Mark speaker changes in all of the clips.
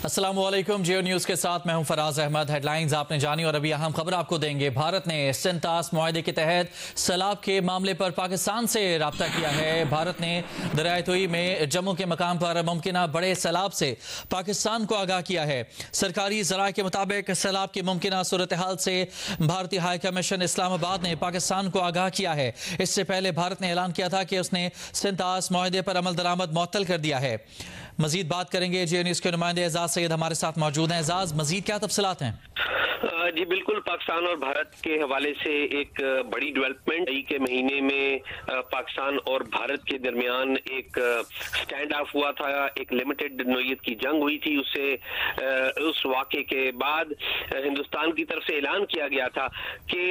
Speaker 1: अस्सलामुअलैकुम, जियो न्यूज़ के साथ मैं हूं फराज अहमद। हेडलाइंस आपने जानी और अभी अहम खबर आपको देंगे। भारत ने सिंतास मुआहदे के तहत सैलाब के मामले पर पाकिस्तान से रब्ता किया है। भारत ने दरियाए तुई में जम्मू के मकाम पर मुमकिन बड़े सैलाब से पाकिस्तान को आगाह किया है। सरकारी ज़राए के मुताबिक सैलाब की मुमकिन सूरत हाल से भारतीय हाई कमीशन इस्लामाबाद ने पाकिस्तान को आगाह किया है। इससे पहले भारत ने ऐलान किया था कि उसने सिंतास मुआहदे पर अमल दरामद मुअत्तल कर दिया है। मजीद बात करेंगे, जियो न्यूज़ के नुमाइंदे एजाज सैयद हमारे साथ मौजूद हैं। एजाज, मजीद क्या तफसीलात हैं?
Speaker 2: जी बिल्कुल, पाकिस्तान और भारत के हवाले से एक बड़ी डेवलपमेंट मई के महीने में पाकिस्तान और भारत के दरमियान एक स्टैंड ऑफ हुआ था। एक लिमिटेड नोयत की जंग हुई थी। उस वाक़े के बाद हिंदुस्तान की तरफ से ऐलान किया गया था कि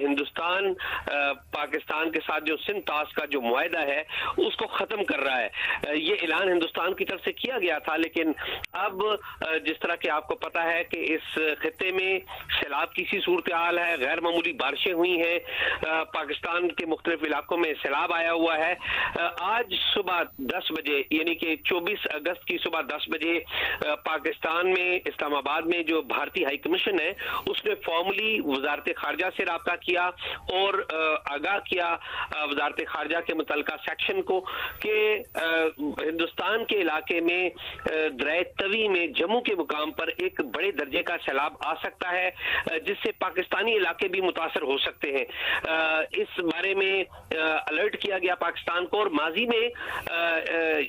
Speaker 2: हिंदुस्तान पाकिस्तान के साथ जो सिंतास का जो मुआहदा है उसको ख़त्म कर रहा है। ये ऐलान हिंदुस्तान की तरफ से किया गया था, लेकिन अब जिस तरह के आपको पता है कि इस खित्ते में सैलाब की सी सूरत हाल है, गैर मामूली बारिशें हुई हैं, पाकिस्तान के मुख्तलिफ इलाकों में सैलाब आया हुआ है। आज सुबह 10 बजे यानी कि 24 अगस्त की सुबह 10 बजे पाकिस्तान में इस्लामाबाद में जो भारतीय हाई कमीशन है उसने फॉर्मली वजारत खारजा से रब्ता किया और आगाह किया वजारत खारजा के मुतल्लिका सेक्शन को कि हिंदुस्तान के इलाके में दरियाए तवी में जम्मू के मुकाम पर एक बड़े दर्जे का सैलाब आ सकता है, जिससे पाकिस्तानी इलाके भी मुतासर हो सकते हैं। इस बारे में अलर्ट किया गया पाकिस्तान को, और माजी में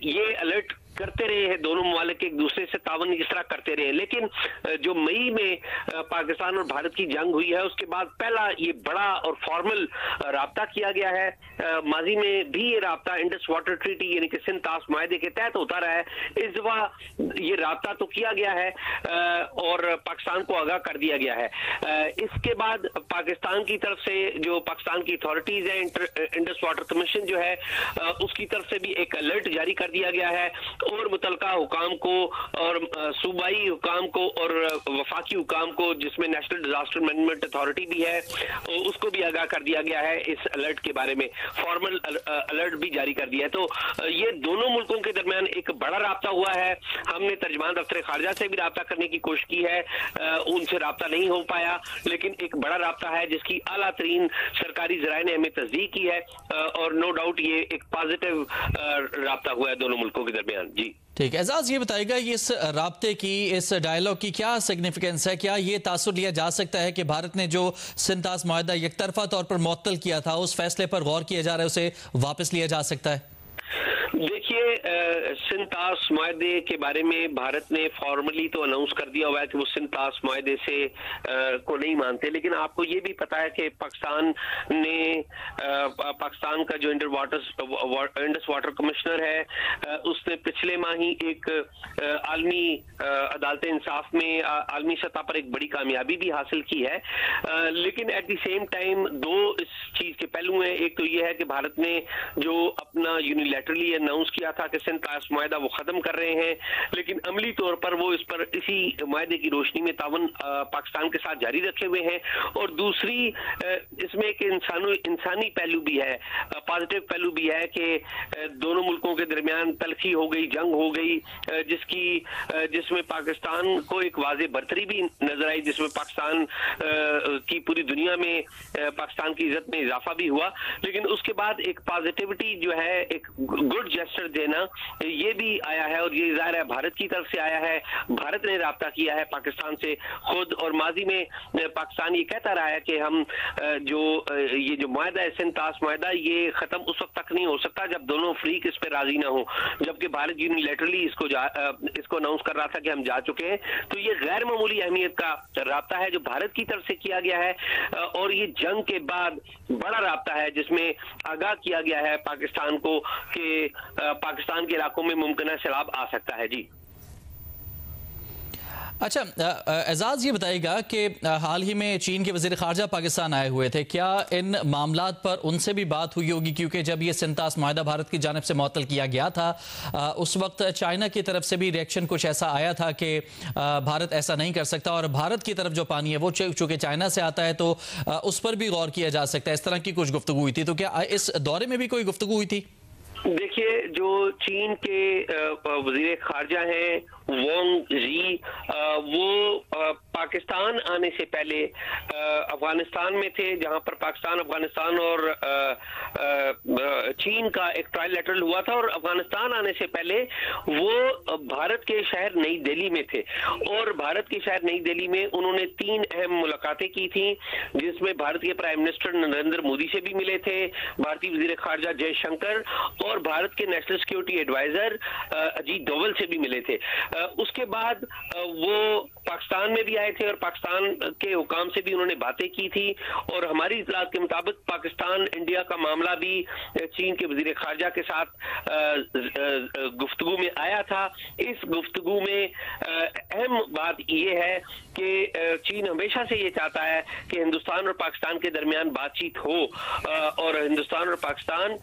Speaker 2: ये अलर्ट करते रहे हैं। दोनों मुमालिक एक दूसरे से तावन इस तरह करते रहे, लेकिन जो मई में पाकिस्तान और भारत की जंग हुई है उसके बाद पहला ये बड़ा और फॉर्मल राब्ता किया गया है। माजी में भी ये राब्ता इंडस वाटर ट्रीटी यानी कि सिंतास मुआहदे के तहत होता रहा है। इस दफा ये राब्ता तो किया गया है और पाकिस्तान को आगाह कर दिया गया है। इसके बाद पाकिस्तान की तरफ से जो पाकिस्तान की अथॉरिटीज है, इंडस वाटर कमीशन जो है उसकी तरफ से भी एक अलर्ट जारी कर दिया गया है और मुतलका हुकाम को और सूबाई हुकाम को और वफाकी हुकाम को, जिसमें नेशनल डिजास्टर मैनेजमेंट अथॉरिटी भी है, उसको भी आगाह कर दिया गया है। इस अलर्ट के बारे में फॉर्मल अलर्ट भी जारी कर दिया है। तो ये दोनों मुल्कों के दरमियान एक बड़ा राब्ता हुआ है। हमने तर्जमान दफ्तर खारजा से भी राब्ता करने की कोशिश की है, उनसे राब्ता नहीं हो पाया, लेकिन एक बड़ा राब्ता है जिसकी आला तरीन सरकारी ज़राए ने हमें तस्दीक की है और नो डाउट ये एक पॉजिटिव राब्ता हुआ है दोनों मुल्कों के दरमियान। जी
Speaker 1: ठीक है। एजाज, ये बताएगा इस राब्ते की, इस डायलॉग की क्या सिग्निफिकेंस है? क्या ये तासुर लिया जा सकता है कि भारत ने जो सिंतास मुआहदा एकतरफा तौर पर मुअत्तल किया था उस फैसले पर गौर किया जा रहा है, उसे वापस लिया जा सकता है?
Speaker 2: देखिए, सिंतास मुआहदे के बारे में भारत ने फॉर्मली तो अनाउंस कर दिया हुआ है कि वो सिंतास मुआहदे से को नहीं मानते, लेकिन आपको ये भी पता है कि पाकिस्तान का जो इंडस वाटर कमिश्नर है उसने पिछले माह ही एक आलमी अदालत इंसाफ में आलमी सतह पर एक बड़ी कामयाबी भी हासिल की है। लेकिन एट द सेम टाइम दो इस चीज के पहलू हैं। एक तो ये है कि भारत ने जो अपना यूनिलैटरली अनाउंस किया था कि सिंतास मुआहदा वो खत्म कर रहे हैं, लेकिन अमली तौर पर वो इसी मुआहदे की रोशनी में तावन पाकिस्तान के साथ जारी रखे हुए हैं। और दूसरी इसमें एक इंसानी पहलू भी है, पॉजिटिव पहलू भी है कि दोनों मुल्कों के दरमियान तलखी हो गई, जंग हो गई, जिसमें पाकिस्तान को एक वाज़ेह बरतरी भी नजर आई, जिसमें पाकिस्तान की पूरी दुनिया में पाकिस्तान की इज्जत में इजाफा भी हुआ। लेकिन उसके बाद एक पॉजिटिविटी जो है, एक गुड जेस्चर देना, ये भी आया है और ये जाहिर है भारत की तरफ से आया है। भारत ने राब्ता किया है पाकिस्तान से खुद, और माजी में पाकिस्तान ये कहता रहा है कि हम ये जो मुआहदा है सिंतास मुआहदा, ये खत्म उस वक्त तक नहीं हो सकता जब दोनों फ्रीक इस पे राजी ना हो। जबकि भारत यूनिलैटरली इसको अनाउंस कर रहा था कि हम जा चुके हैं। तो ये गैर मामूली अहमियत का राब्ता है जो भारत की तरफ से किया गया है, और ये जंग के बाद बड़ा राब्ता है जिसमें आगाह किया गया है पाकिस्तान को कि पाकिस्तान के इलाकों में मुमकिन सैलाब आ सकता है। जी
Speaker 1: अच्छा, एजाज, ये बताइएगा कि हाल ही में चीन के वज़ीर ख़ारजा पाकिस्तान आए हुए थे। क्या इन मामलात पर उनसे भी बात हुई होगी? क्योंकि जब ये सिंतास मुआहदा भारत की जानिब से मुअत्तल किया गया था उस वक्त चाइना की तरफ से भी रिएक्शन कुछ ऐसा आया था कि भारत ऐसा नहीं कर सकता, और भारत की तरफ जो पानी है वो चूँकि चाइना से आता है तो उस पर भी गौर किया जा सकता है। इस तरह की कुछ गुफ्तगू हुई थी। तो क्या इस दौरे में भी कोई गुफ्तगू हुई थी?
Speaker 2: देखिए, देखिए, जो चीन के वजीर खारजा हैं वांग ज़ी, वो पाकिस्तान आने से पहले अफगानिस्तान में थे, जहां पर पाकिस्तान, अफगानिस्तान और चीन का एक ट्राइलेटरल हुआ था। और अफगानिस्तान आने से पहले वो भारत के शहर नई दिल्ली में थे, और भारत के शहर नई दिल्ली में उन्होंने 3 अहम मुलाकातें की थी, जिसमें भारत के प्राइम मिनिस्टर नरेंद्र मोदी से भी मिले थे, भारतीय वजीर खारजा जयशंकर और भारत के national security adviser Ajit Doval से भी मिले थे। उसके बाद वो पाकिस्तान में भी आए थे और पाकिस्तान के हुकाम से भी उन्होंने बातें की थी, और हमारी इतलात के मुताबिक पाकिस्तान इंडिया का मामला भी चीन के वजीर खारजा के साथ गुफ्तगू में आया था। इस गुफ्तगू में अहम बात यह है कि चीन हमेशा से ये चाहता है कि हिंदुस्तान और पाकिस्तान के दरमियान बातचीत हो, और हिंदुस्तान और पाकिस्तान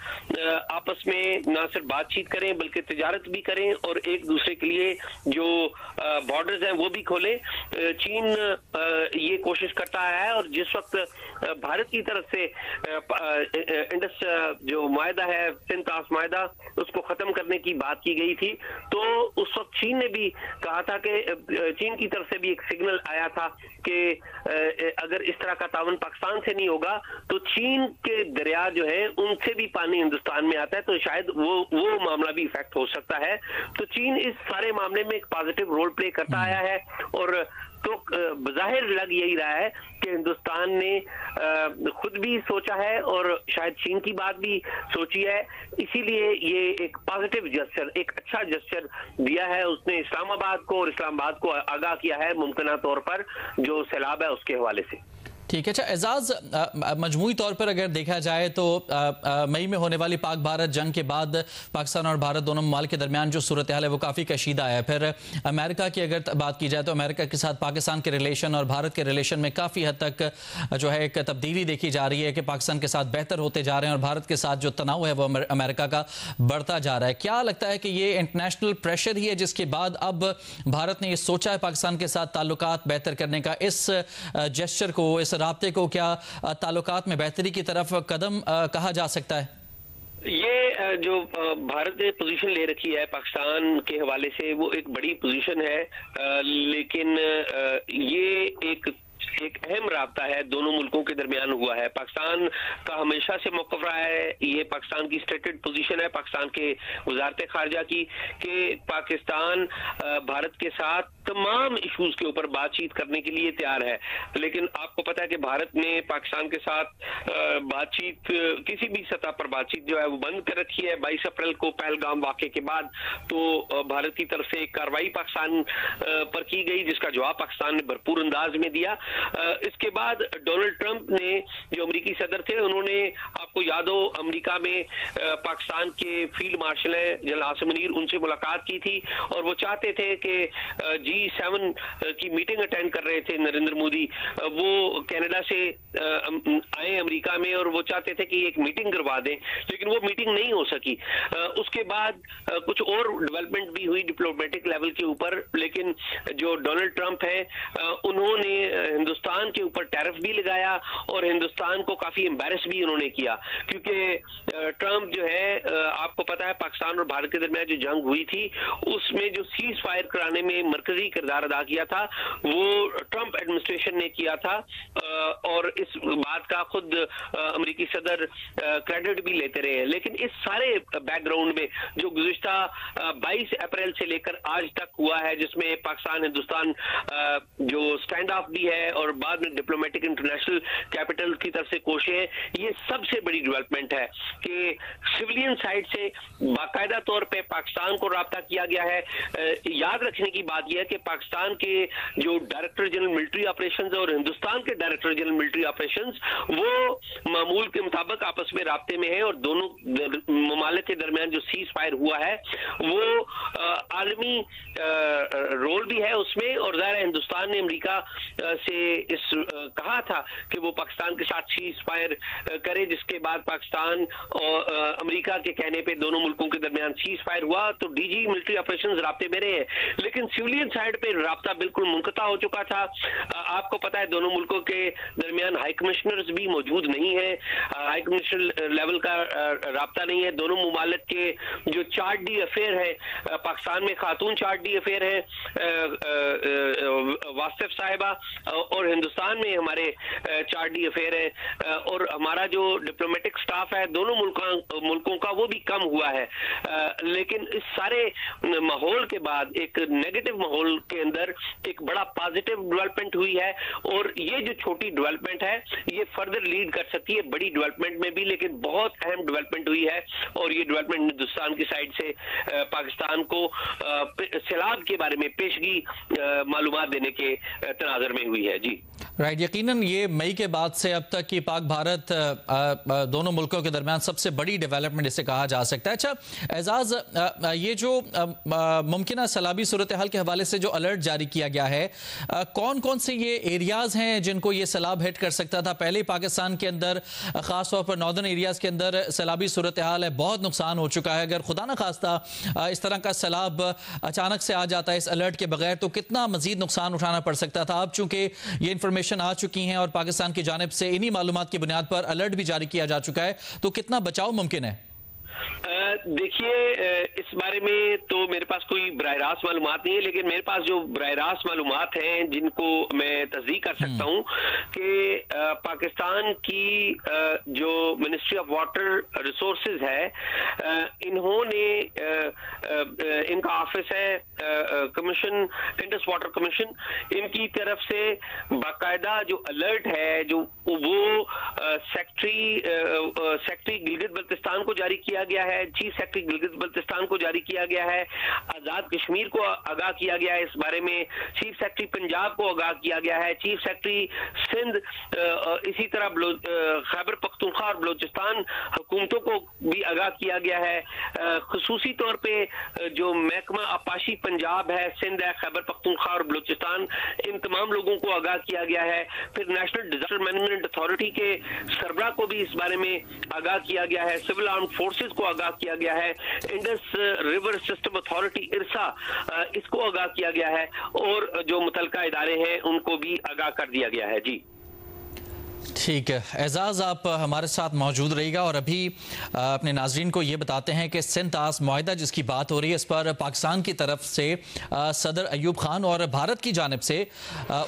Speaker 2: आपस में ना सिर्फ बातचीत करें बल्कि तिजारत भी करें, और एक दूसरे के लिए जो बॉर्डर्स हैं वो भी खोले। चीन ये कोशिश करता है, और जिस वक्त भारत की तरफ से इंडस जो मायदा है, सिंतास मायदा, उसको खत्म करने की बात की गई थी, तो उस वक्त चीन ने भी कहा था कि चीन की तरफ से भी एक सिग्नल आया था कि अगर इस तरह का तावन पाकिस्तान से नहीं होगा तो चीन के दरिया जो है उनसे भी पानी हिंदुस्तान में आता है, तो शायद वो मामला भी इफेक्ट हो सकता है। तो चीन इस सारे मामले में एक पॉजिटिव रोल प्ले करता आया है, और तो बज़ाहिर लग यही रहा है कि हिंदुस्तान ने खुद भी सोचा है और शायद चीन की बात भी सोची है, इसीलिए ये एक पॉजिटिव जेस्चर, एक अच्छा जेस्चर दिया है उसने इस्लामाबाद को, और इस्लामाबाद को आगाह किया है मुमकिन तौर पर जो सैलाब है उसके हवाले से।
Speaker 1: ठीक है। अच्छा एजाज, मजमूई तौर पर अगर देखा जाए तो मई में होने वाली पाक भारत जंग के बाद पाकिस्तान और भारत दोनों ममालिक के दरमियान जो सूरत हाल है वो काफ़ी कशीदा है। फिर अमेरिका की अगर बात की जाए तो अमेरिका के साथ पाकिस्तान के रिलेशन और भारत के रिलेशन में काफ़ी हद तक जो है एक तब्दीली देखी जा रही है कि पाकिस्तान के साथ बेहतर होते जा रहे हैं, और भारत के साथ जो तनाव है वो अमेरिका का बढ़ता जा रहा है। क्या लगता है कि ये इंटरनेशनल प्रेशर ही है जिसके बाद अब भारत ने ये सोचा है पाकिस्तान के साथ ताल्लुकात बेहतर करने का, इस जेस्चर को, इस राब्ते को क्या ताल्लुकात में बेहतरी की तरफ कदम कहा जा सकता है?
Speaker 2: ये जो भारत ने पोजीशन ले रखी है पाकिस्तान के हवाले से वो एक बड़ी पोजीशन है, लेकिन ये एक अहम राब्ता है दोनों मुल्कों के दरमियान हुआ है। पाकिस्तान का हमेशा से मौक़िफ़ रहा है, ये पाकिस्तान की स्टेटेड पोजीशन है पाकिस्तान के वज़ारत ख़ारजा की, कि पाकिस्तान भारत के साथ तमाम इशूज़ के ऊपर बातचीत करने के लिए तैयार है। लेकिन आपको पता है कि भारत ने पाकिस्तान के साथ बातचीत, किसी भी सतह पर बातचीत जो है वो बंद कर रखी है। 22 अप्रैल को पहलगाम वाक़े के बाद तो भारत की तरफ से एक कार्रवाई पाकिस्तान पर की गई, जिसका जवाब पाकिस्तान ने भरपूर अंदाज में दिया। इसके बाद डोनाल्ड ट्रंप ने, जो अमेरिकी सदर थे, उन्होंने, आपको याद हो, अमेरिका में पाकिस्तान के फील्ड मार्शल हैं जनरल आसिम मुनीर, उनसे मुलाकात की थी, और वो चाहते थे कि G7 की मीटिंग अटेंड कर रहे थे नरेंद्र मोदी, वो कनाडा से आए अमेरिका में, और वो चाहते थे कि एक मीटिंग करवा दें, लेकिन वो मीटिंग नहीं हो सकी। उसके बाद कुछ और डेवलपमेंट भी हुई डिप्लोमेटिक लेवल के ऊपर, लेकिन जो डोनाल्ड ट्रंप हैं उन्होंने हिंदुस्तान के ऊपर टैरिफ भी लगाया, और हिंदुस्तान को काफी एम्बैरस भी उन्होंने किया, क्योंकि ट्रंप जो है, आपको पता है, पाकिस्तान और भारत के दरमियान जो जंग हुई थी उसमें जो सीज फायर कराने में मरकजी किरदार अदा किया था वो ट्रंप एडमिनिस्ट्रेशन ने किया था, और इस बात का खुद अमेरिकी सदर क्रेडिट भी लेते रहे हैं। लेकिन इस सारे बैकग्राउंड में जो गुज़िश्ता 22 अप्रैल से लेकर आज तक हुआ है, जिसमें पाकिस्तान हिंदुस्तान जो स्टैंड ऑफ भी है और बाद में डिप्लोमेटिक इंटरनेशनल कैपिटल की तरफ से कोशिशें हैं, ये सबसे बड़ी डेवलपमेंट है कि सिविलियन साइड से बाकायदा तौर पे पाकिस्तान को राब्ता किया गया है। याद रखने की बात यह है कि पाकिस्तान के जो डायरेक्टर जनरल मिलिट्री ऑपरेशंस और हिंदुस्तान के डायरेक्टर जनरल मिलिट्री ऑपरेशंस वो मामूल के मुताबिक आपस में राब्ते में है, और दोनों ममालिक के दरमियान जो सीज फायर हुआ है वो आलमी रोल भी है उसमें, और ज़ाहिर है हिंदुस्तान ने अमेरिका से इस कहा था कि वो पाकिस्तान के साथ सीज फायर करे, जिसके बाद पाकिस्तान और अमेरिका के कहने पे दोनों मुल्कों के दरमियान सीज फायर हुआ, तो डीजी मिलिट्री ऑपरेशंस राब्ते में रहे हैं। लेकिन सिविलियन साइड पे राब्ता बिल्कुल मुनक़ता हो चुका था। आपको पता है दोनों मुल्कों के दरमियान हाई कमिश्नर्स भी मौजूद नहीं है, हाई कमिश्नर लेवल का राब्ता नहीं है। दोनों मुमालिक के जो चार्ट डी अफेयर है, पाकिस्तान में खातून चार्ट डी अफेयर है वासिफ साहिबा, और हिंदुस्तान में हमारे चार्ट डी अफेयर है, और हमारा जो डिप्लोमेटिक स्टाफ है दोनों मुल्कों का वो भी कम हुआ है। लेकिन इस सारे माहौल के बाद एक नेगेटिव माहौल के अंदर एक बड़ा पॉजिटिव डेवलपमेंट हुई है, और ये जो छोटी डेवलपमेंट है ये फर्दर लीड कर सकती है बड़ी डेवलपमेंट में भी, लेकिन बहुत अहम डेवलपमेंट हुई है। और ये डेवलपमेंट हिंदुस्तान की साइड से पाकिस्तान को सैलाब के बारे में पेशगी मालूमात देने के तनाजर में हुई है। जी
Speaker 1: राइट, यकीनन ये मई के बाद से अब तक की पाक भारत दोनों मुल्कों के दरमियान सबसे बड़ी डेवलपमेंट इसे कहा जा सकता है। अच्छा एजाज, ये जो मुमकिन सैलाबी सूरत हाल के हवाले से जो अलर्ट जारी किया गया है, कौन कौन से ये एरियाज हैं जिनको ये सैलाब हिट कर सकता था? पहले पाकिस्तान के अंदर खासतौर पर नॉर्दर्न एरियाज के अंदर सैलाबी सूरत हाल है, बहुत नुकसान हो चुका है। अगर खुदा न खास्ता इस तरह का सैलाब अचानक से आ जाता है इस अलर्ट के बगैर, तो कितना मजीद नुकसान उठाना पड़ सकता था? अब चूंकि ये इंफॉर्मेशन आ चुकी हैं और पाकिस्तान की जानिब से इन्हीं मालूमात की बुनियाद पर अलर्ट भी जारी किया जा चुका है, तो कितना बचाव मुमकिन है?
Speaker 2: देखिए, इस बारे में तो मेरे पास कोई बराह रास्त मालूमात नहीं है, लेकिन मेरे पास जो बराह रास्त मालूमात हैं जिनको मैं तस्दीक कर सकता हूं कि पाकिस्तान की जो मिनिस्ट्री ऑफ वाटर रिसोर्सेज है, इन्होंने इनका ऑफिस है कमीशन, इंडस वाटर कमीशन, इनकी तरफ से बाकायदा जो अलर्ट है जो वो सेक्रेटरी गिलगित बल्तिस्तान को जारी किया गया है, चीफ सेक्रेटरी गिलगित बल्तिस्तान को जारी किया गया है, आजाद कश्मीर को आगाह किया गया है इस बारे में, चीफ सेक्रेटरी पंजाब को आगाह किया गया है, चीफ सेक्रेटरी सिंध, इसी तरह खैबर पख्तूनख्वा और बलोचिस्तान हुकूमतों को भी आगाह किया गया है। खुसूसी तौर पे जो महकमा आपाशी पंजाब है, सिंध है, खैबर पख्तूनख्वा और बलोचिस्तान, इन तमाम लोगों को आगाह किया गया है। फिर नेशनल डिजास्टर मैनेजमेंट अथॉरिटी के सरबराह को भी इस बारे में आगाह किया गया है, सिविल आर्म फोर्सेस को आगाह किया गया है, इंडस रिवर सिस्टम अथॉरिटी इरसा इसको आगाह किया गया है, और जो मुतलका इदारे हैं उनको भी आगाह कर दिया गया है। जी
Speaker 1: ठीक है एजाज, आप हमारे साथ मौजूद रहिएगा और अभी अपने नाजरीन को ये बताते हैं कि सिंतास मुआहिदा जिसकी बात हो रही है, इस पर पाकिस्तान की तरफ से सदर अयूब खान और भारत की जानिब से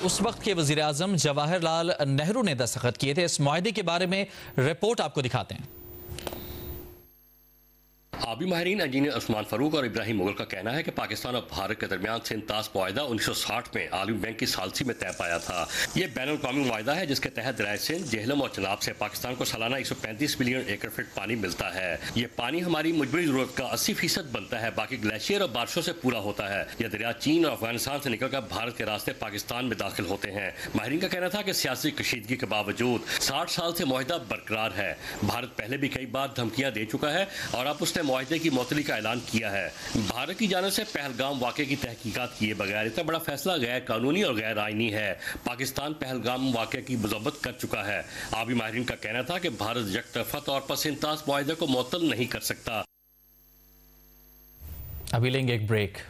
Speaker 1: उस वक्त के वज़ीर आज़म जवाहरलाल नेहरू ने दस्तखत किए थे। इस मुआहिदे के बारे में रिपोर्ट आपको दिखाते हैं।
Speaker 3: आबी माहिरीन इंजीनियर उस्मान फारूक और इब्राहिम मुगल का कहना है कि पाकिस्तान और भारत के दरमियान सिंतास मुआहिदा 1960 में आलमी बैंक की सालसी में तय पाया था। ये बैनुल-अक़वामी मुआहिदा है जिसके तहत दरियाए सिंध, जेहलम और चनाब से पाकिस्तान को सालाना 135 मिलियन एकड़ फीट पानी मिलता है। ये पानी हमारी मजबूरी जरूरत का 80% बनता है, बाकी ग्लेशियर और बारिशों से पूरा होता है। यह दरिया चीन और अफगानिस्तान से निकलकर भारत के रास्ते पाकिस्तान में दाखिल होते हैं। माहिरीन का कहना था कि सियासी कशीदगी के बावजूद 60 साल से मुआहिदा बरकरार है। भारत पहले भी कई बार धमकियां दे चुका है और अब उसने मुआहिदे की मुअत्तली का ऐलान किया है। भारत की जानिब से पहलगाम वाक़े की तहकीकात किए बगैर इतना बड़ा फैसला गैर कानूनी और गैर आईनी है। पाकिस्तान पहलगाम वाक़े की मज़म्मत कर चुका है। आबी माहिरीन का कहना था कि भारत यकतरफा तौर पर सिंतास मुआहिदे को मुअत्तल नहीं कर सकता।
Speaker 1: अभी लेंगे एक ब्रेक।